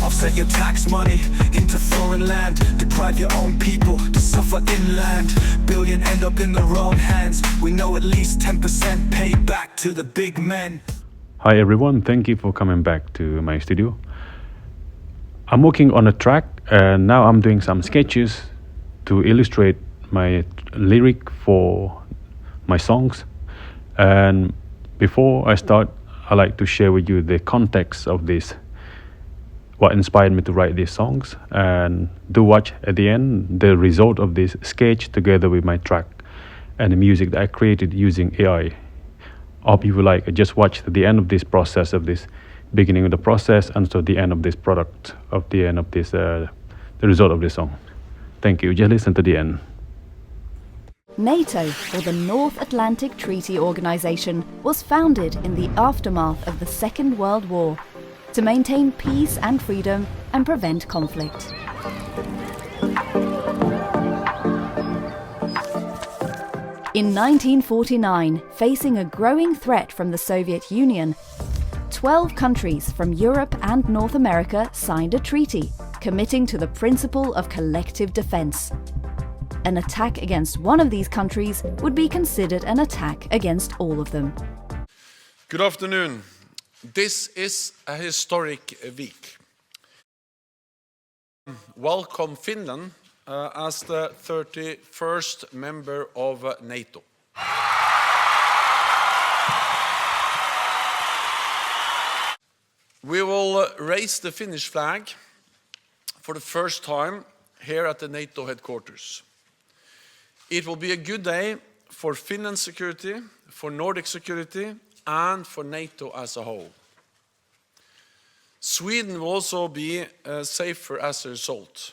Offset your tax money into foreign land. Deprive your own people to suffer inland. Billion end up in the wrong hands. We know at least 10% pay back to the big men. Hi everyone, thank you for coming back to my studio. I'm working on a track and now I'm doing some sketches to illustrate my lyric for my songs. And before I start, I like to share with you the context of this, what inspired me to write these songs, and do watch at the end the result of this sketch together with my track and the music that I created using AI. I hope you will like just watch the end of this process, of this beginning of the process, and so the end of this product, of the end of this the result of this song. Thank you. Just listen to the end. NATO, or the North Atlantic Treaty Organization, was founded in the aftermath of the Second World War to maintain peace and freedom and prevent conflict. In 1949, facing a growing threat from the Soviet Union, 12 countries from Europe and North America signed a treaty committing to the principle of collective defense. An attack against one of these countries would be considered an attack against all of them. Good afternoon. This is a historic week. Welcome Finland as the 31st member of NATO. We will raise the Finnish flag for the first time here at the NATO headquarters. It will be a good day for Finland's security, for Nordic security, and for NATO as a whole. Sweden will also be safer as a result.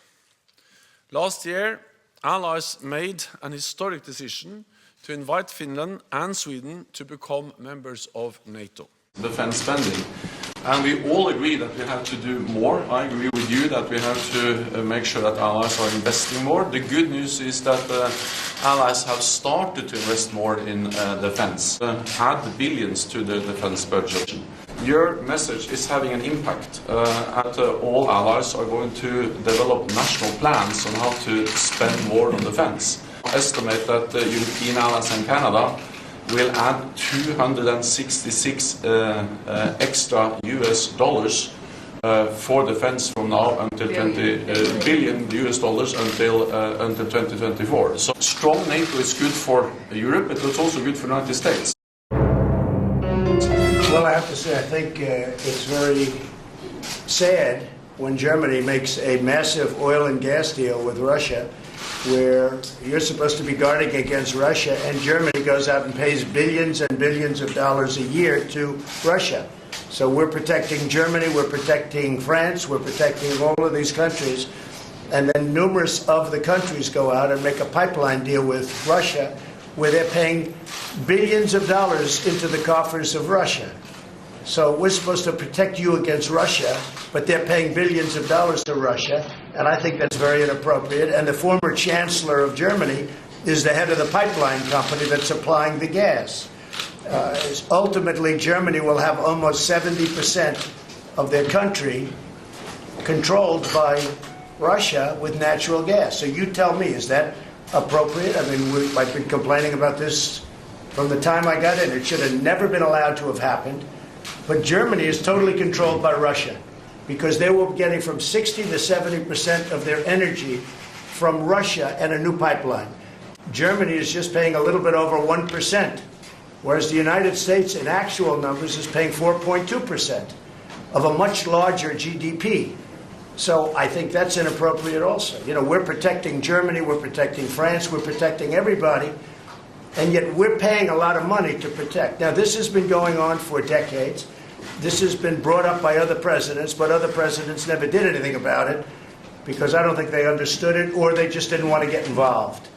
Last year, allies made an historic decision to invite Finland and Sweden to become members of NATO. Defense spending. And we all agree that we have to do more. I agree with you that we have to make sure that allies are investing more. The good news is that allies have started to invest more in defense, add billions to the defense budget. Your message is having an impact. All allies are going to develop national plans on how to spend more on defense. I estimate that European allies and Canada will add 266 extra US dollars for defense from now until billion US dollars until 2024. So strong NATO is good for Europe, but it's also good for the United States. Well, I have to say, I think it's very sad when Germany makes a massive oil and gas deal with Russia, where you're supposed to be guarding against Russia, and Germany goes out and pays billions and billions of dollars a year to Russia. So we're protecting Germany, we're protecting France, we're protecting all of these countries, and then numerous of the countries go out and make a pipeline deal with Russia, where they're paying billions of dollars into the coffers of Russia. So we're supposed to protect you against Russia, but they're paying billions of dollars to Russia, and I think that's very inappropriate. And the former chancellor of Germany is the head of the pipeline company that's supplying the gas. Ultimately, Germany will have almost 70% of their country controlled by Russia with natural gas. So you tell me, is that appropriate? I mean, I've been complaining about this from the time I got in. It should have never been allowed to have happened. But Germany is totally controlled by Russia because they were getting from 60 to 70% of their energy from Russia and a new pipeline. Germany is just paying a little bit over 1%, whereas the United States, in actual numbers, is paying 4.2% of a much larger GDP. So I think that's inappropriate also. You know, we're protecting Germany, we're protecting France, we're protecting everybody, and yet we're paying a lot of money to protect. Now, this has been going on for decades. This has been brought up by other presidents, but other presidents never did anything about it because I don't think they understood it or they just didn't want to get involved.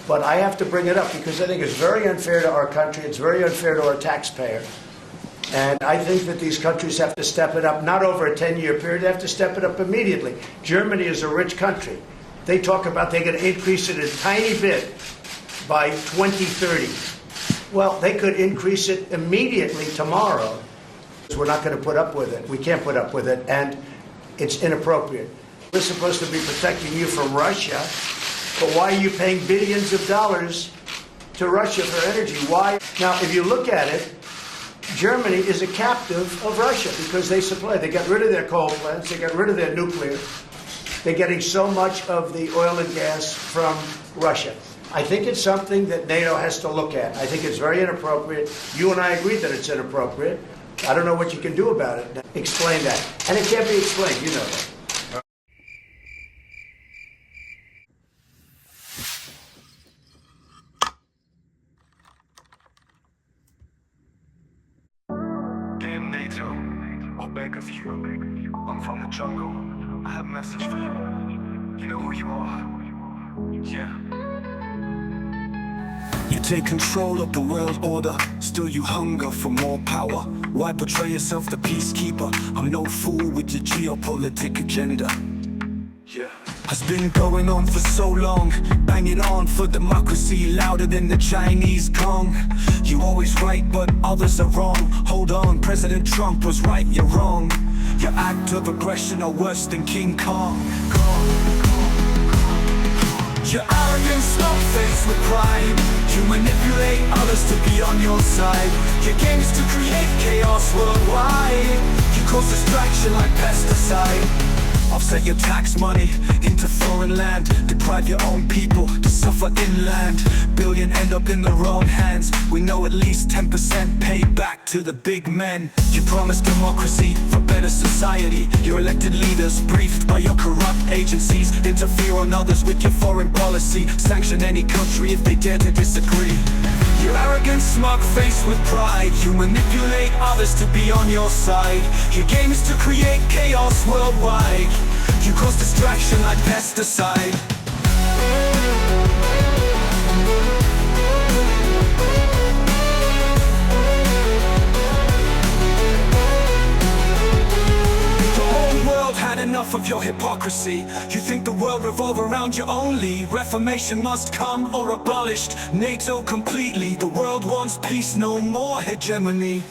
But I have to bring it up because I think it's very unfair to our country. It's very unfair to our taxpayer. And I think that these countries have to step it up, not over a 10-year period. They have to step it up immediately. Germany is a rich country. They talk about they're going to increase it a tiny bit by 2030. Well, they could increase it immediately tomorrow. We're not going to put up with it. We can't put up with it. And it's inappropriate. We're supposed to be protecting you from Russia, but why are you paying billions of dollars to Russia for energy? Why? Now, if you look at it, Germany is a captive of Russia because they supply. They got rid of their coal plants. They got rid of their nuclear. They're getting so much of the oil and gas from Russia. I think it's something that NATO has to look at. I think it's very inappropriate. You and I agree that it's inappropriate. I don't know what you can do about it. Explain that. And it can't be explained, you know that. Damn NATO, I beg of you. I'm from the jungle. I have a message for you. You know who you are. Yeah. You take control of the world order, still you hunger for more power. Why portray yourself the peacekeeper? I'm no fool with your geopolitical agenda. Yeah. Has been going on for so long, banging on for democracy louder than the Chinese gong. You always right, but others are wrong. Hold on, President Trump was right, you're wrong. Your act of aggression are worse than King Kong. Your arrogant smug face with pride. You manipulate others to be on your side. Your game is to create chaos worldwide. You cause distraction like pesticide. Offset your tax money into foreign land. Deprive your own people to suffer inland. Billion end up in the wrong hands. We know at least 10% paid back to the big men. You promise democracy for better society. Your elected leaders briefed by your corrupt agencies. Interfere on others with your foreign policy. Sanction any country if they dare to disagree. Your arrogant smug face with pride. You manipulate others to be on your side. Your game is to create chaos worldwide. You cause distraction like pesticide. The whole world had enough of your hypocrisy. You think the world revolve around you only. Reformation must come or abolished. NATO completely. The world wants peace, no more hegemony.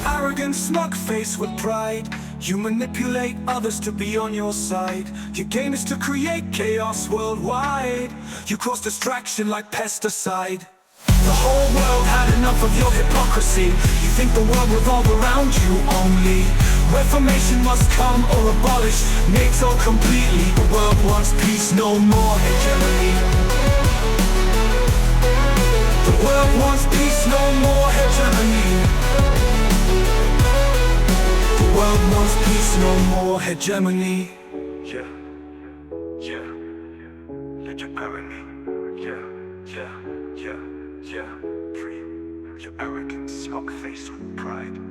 Arrogant smug face with pride. You manipulate others to be on your side. Your game is to create chaos worldwide. You cause distraction like pesticide. The whole world had enough of your hypocrisy. You think the world revolve around you only. Reformation must come or abolish NATO completely. The world wants peace, no more hegemony. The world wants peace, no more hegemony. The world wants peace, no more hegemony. Yeah, yeah, let your irony. Yeah, free your arrogant smug face with pride.